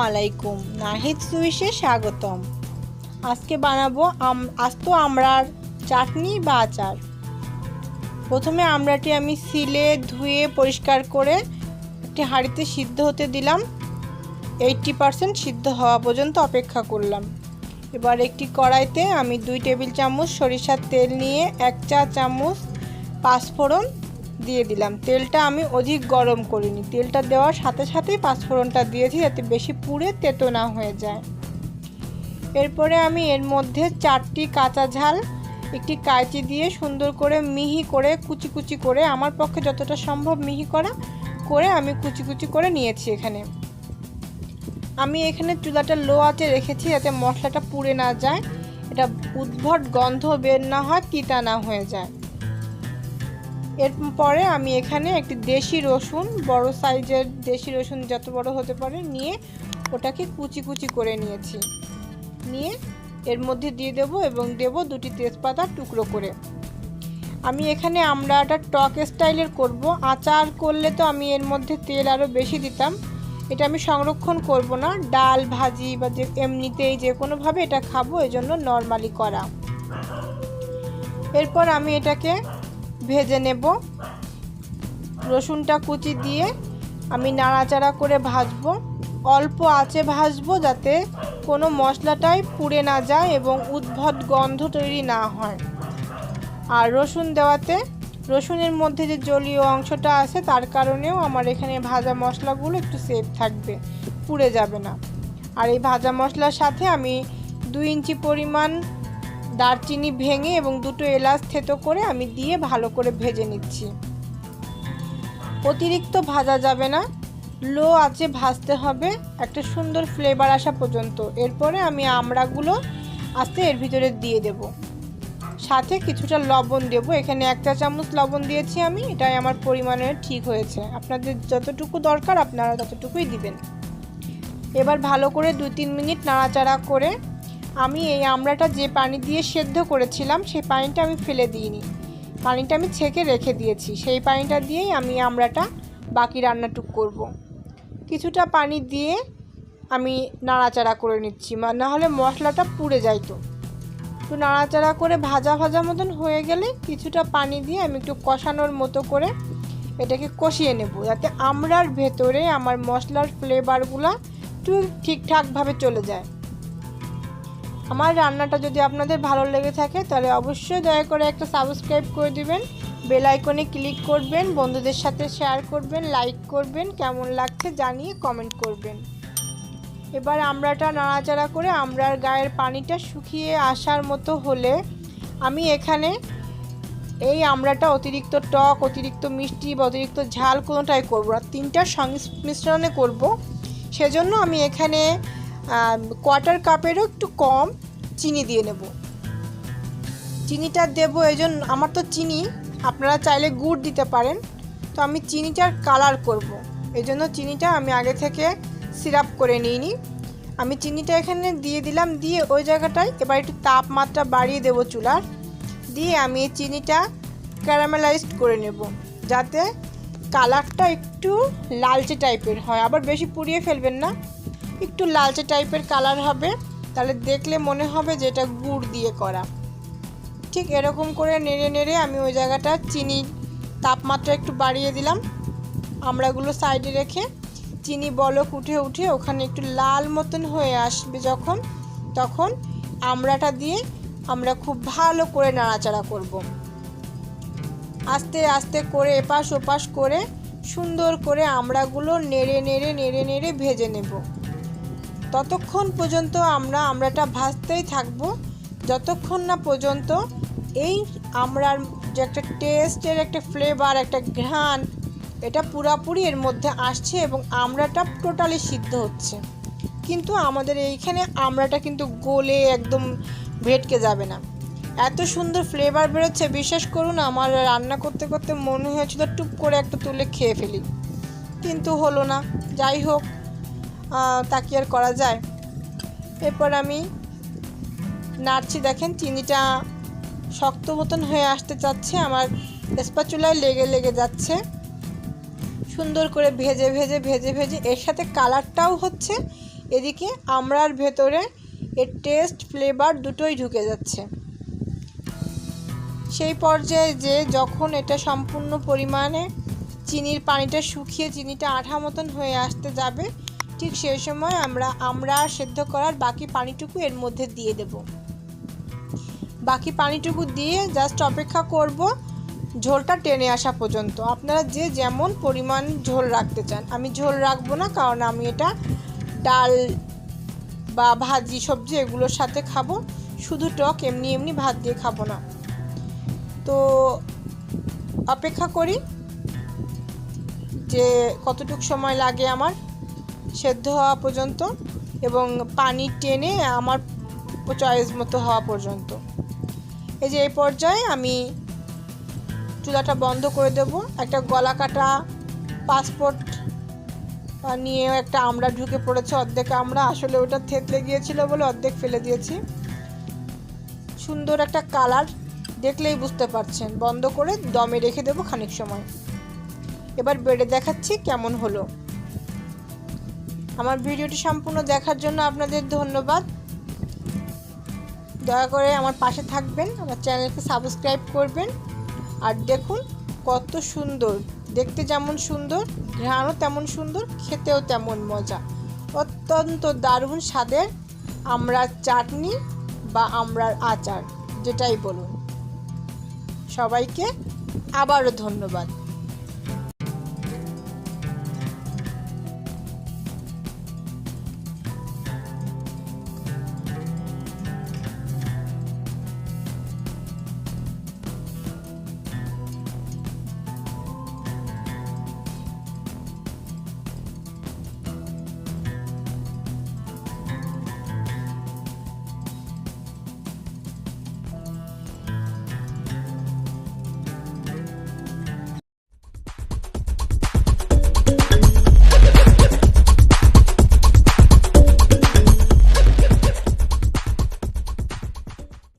আলাইকুম, নাহিদ সুইশে স্বাগতম। আজকে বানাবো আস্ত আমড়ার চাটনি বা আচার। প্রথমে আমড়াটি আমি সিলে ধুয়ে পরিষ্কার করে একটি হাঁড়িতে সিদ্ধ হতে দিলাম। 80% সিদ্ধ হওয়া পর্যন্ত অপেক্ষা করলাম। এবার একটি কড়াইতে আমি 2 টেবিল চামচ সরিষার তেল নিয়ে 1 চা চামচ পাঁচফোড়ন দিয়ে দিলাম। তেলটা আমি অধিক গরম করিনি, তেলটা দেওয়ার সাথে সাথেই পাঁচফোড়নটা দিয়েছি যাতে বেশি পুড়ে তেতো না হয়ে যায়। এরপরে আমি এর মধ্যে 4টি কাঁচা ঝাল একটি কাঁচি দিয়ে সুন্দর করে মিহি করে কুচি কুচি করে, আমার পক্ষে যতটা সম্ভব মিহি করে আমি কুচি কুচি করে নিয়েছি। আমি এখানে চুলাটা লো আঁচে রেখেছি যাতে মশলাটা পুড়ে না যায়, এটা উদ্ভট গন্ধ বের না হয়, তিতা না হয়ে যায়। এরপরে আমি এখানে একটি দেশি রসুন, বড় সাইজের দেশি রসুন যত বড় হতে পারে নিয়ে ওটাকে কুচি কুচি করে নিয়েছি। নিয়ে এর মধ্যে দিয়ে দেব এবং দেব 2টি তেজপাতা টুকরো করে। আমি এখানে আমড়াটা টক স্টাইলের করব। আচার করলে তো আমি এর মধ্যে তেল আরও বেশি দিতাম, এটা আমি সংরক্ষণ করব না, ডাল ভাজি বা যে এমনিতেই যে কোনোভাবে এটা খাবো, এজন্য নর্মালি করা। এরপর আমি এটাকে ভেজে নেব। রসুনটা কুচি দিয়ে আমি নাড়াচাড়া করে ভাজবো, অল্প আঁচে ভাজবো যাতে কোনো মশলাটাই পুড়ে না যায় এবং উদ্ভট গন্ধ তৈরি না হয়। আর রসুন দেওয়াতে রসুনের মধ্যে যে জলীয় অংশটা আছে তার কারণেও আমার এখানে ভাজা মশলাগুলো একটু সেফ থাকবে, পুড়ে যাবে না। আর এই ভাজা মশলার সাথে আমি 2 ইঞ্চি পরিমাণ দারচিনি ভেঙে এবং 2টো এলাচ থেতো করে আমি দিয়ে ভালো করে ভেজে নিচ্ছি। অতিরিক্ত ভাজা যাবে না, লো আঁচে ভাজতে হবে একটা সুন্দর ফ্লেভার আসা পর্যন্ত। এরপরে আমি আমড়াগুলো আস্তে এর ভিতরে দিয়ে দেব, সাথে কিছুটা লবণ দেব। এখানে 1 চা চামচ লবণ দিয়েছি আমি, এটাই আমার পরিমাণের ঠিক হয়েছে। আপনাদের যতটুকু দরকার আপনারা ততটুকুই দিবেন। এবার ভালো করে 2-3 মিনিট নাড়াচাড়া করে আমি এই আমড়াটা যে পানি দিয়ে সেদ্ধ করেছিলাম সেই পানিটা আমি ফেলে দিইনি, পানিটা আমি ছেঁকে রেখে দিয়েছি। সেই পানিটা দিয়েই আমি আমড়াটা বাকি রান্নাটুকু করব। কিছুটা পানি দিয়ে আমি নাড়াচাড়া করে নিচ্ছি, না হলে মশলাটা পুড়ে যাইতো। একটু নাড়াচাড়া করে ভাজা ভাজা মতন হয়ে গেলে কিছুটা পানি দিয়ে আমি একটু কষানোর মতো করে এটাকে কষিয়ে নেব, যাতে আমড়ার ভেতরে আমার মশলার ফ্লেভারগুলো একটু ঠিকঠাকভাবে চলে যায়। আমার রান্নাটা যদি আপনাদের ভালো লেগে থাকে তাহলে অবশ্যই দয়া করে একটা সাবস্ক্রাইব করে দিবেন, বেল আইকনে ক্লিক করবেন, বন্ধুদের সাথে শেয়ার করবেন, লাইক করবেন, কেমন লাগছে জানিয়ে কমেন্ট করবেন। এবার আমড়াটা নাড়াচাড়া করে আমড়ার গায়ের পানিটা শুকিয়ে আসার মতো হলে আমি এখানে এই আমড়াটা অতিরিক্ত টক, অতিরিক্ত মিষ্টি বা অতিরিক্ত ঝাল কোনোটাই করব না, 3টার সংমিশ্রণে করব। সেজন্য আমি এখানে 1/4 কাপেরও একটু কম চিনি দিয়ে নেব। চিনিটা দেবো এই জন্য, আমার তো চিনি, আপনারা চাইলে গুড় দিতে পারেন, তো আমি চিনিটার কালার করব, এই জন্য চিনিটা আমি আগে থেকে সিরাপ করে নিইনি। আমি চিনিটা এখানে দিয়ে দিলাম, দিয়ে ওই জায়গাটায় এবার একটু তাপমাত্রা বাড়িয়ে দেব চুলার, দিয়ে আমি এই চিনিটা ক্যারামেলাইজড করে নেব যাতে কালারটা একটু লালচে টাইপের হয়। আবার বেশি পুড়িয়ে ফেলবেন না, একটু লালচে টাইপের কালার হবে, তাহলে দেখলে মনে হবে যে এটা গুড় দিয়ে করা। ঠিক এরকম করে নেড়ে নেড়ে আমি ওই জায়গাটা চিনি তাপমাত্রা একটু বাড়িয়ে দিলাম। আমড়াগুলো সাইডে রেখে চিনি বলক উঠে উঠে ওখানে একটু লাল মতন হয়ে আসবে যখন, তখন আমড়াটা দিয়ে আমরা খুব ভালো করে নাড়াচাড়া করব। আস্তে আস্তে করে এপাশ ওপাশ করে সুন্দর করে আমড়াগুলো নেড়ে নেড়ে নেড়ে নেড়ে ভেজে নেব। ততক্ষণ পর্যন্ত আমরা আমড়াটা ভাজতেই থাকব, যতক্ষণ না পর্যন্ত এই আমড়ার যে একটা টেস্টের একটা ফ্লেভার, একটা ঘ্রাণ, এটা পুরাপুরি এর মধ্যে আসছে এবং আমড়াটা টোটালি সিদ্ধ হচ্ছে। কিন্তু আমাদের এইখানে আমড়াটা কিন্তু গলে একদম ভেটকে যাবে না, এত সুন্দর ফ্লেভার বেরোচ্ছে। বিশ্বাস করুন, আমার রান্না করতে করতে মনে হয়েছিল টুপ করে একটা তুলে খেয়ে ফেলি, কিন্তু হলো না। যাই হোক, তা কি আর করা যায়। এরপর আমি নাড়ছি, দেখেন চিনিটা শক্ত মতন হয়ে আসতে চাচ্ছে, আমার স্প্যাচুলায় লেগে লেগে যাচ্ছে। সুন্দর করে ভেজে ভেজে ভেজে ভেজে এর সাথে কালারটাও হচ্ছে এদিকে আমড়ার ভেতরে এর টেস্ট ফ্লেভার দুটোই ঢুকে যাচ্ছে। সেই পর্যায়ে যে যখন এটা সম্পূর্ণ পরিমাণে চিনির পানিটা শুকিয়ে চিনিটা আঠা মতন হয়ে আসতে যাবে, ঠিক সেই সময় আমরা আমড়া সেদ্ধ করার বাকি পানিটুকু এর মধ্যে দিয়ে দেব। বাকি পানিটুকু দিয়ে জাস্ট অপেক্ষা করব ঝোলটা টেনে আসা পর্যন্ত। আপনারা যে যেমন পরিমাণ ঝোল রাখতে চান, আমি ঝোল রাখবো না, কারণ আমি এটা ডাল বা ভাজি সবজি এগুলোর সাথে খাবো, শুধু টক এমনি এমনি ভাত দিয়ে খাবো না। তো অপেক্ষা করি যে কতটুকু সময় লাগে আমার সেদ্ধ হওয়া পর্যন্ত এবং পানি টেনে আমার চয়েস মতো হওয়া পর্যন্ত। এই যে এই পর্যায়ে আমি চুলাটা বন্ধ করে দেব। একটা গলা কাটা পাসপোর্ট নিয়ে একটা আমড়া ঢুকে পড়েছে, অর্ধেক আমড়া, আসলে ওটা থেতলে গিয়েছিল বলে অর্ধেক ফেলে দিয়েছি। সুন্দর একটা কালার, দেখলেই বুঝতে পারছেন। বন্ধ করে দমে রেখে দেবো খানিক সময়। এবার বেড়ে দেখাচ্ছি কেমন হলো। আমার ভিডিওটি সম্পূর্ণ দেখার জন্য আপনাদের ধন্যবাদ। দয়া করে আমার পাশে থাকবেন, আমার চ্যানেলকে সাবস্ক্রাইব করবেন। আর দেখুন কত সুন্দর, দেখতে যেমন সুন্দর, ঘ্রাণও তেমন সুন্দর, খেতেও তেমন মজা। অত্যন্ত দারুণ স্বাদের আমড়ার চাটনি বা আমড়ার আচার, যেটাই বলুন। সবাইকে আবারও ধন্যবাদ।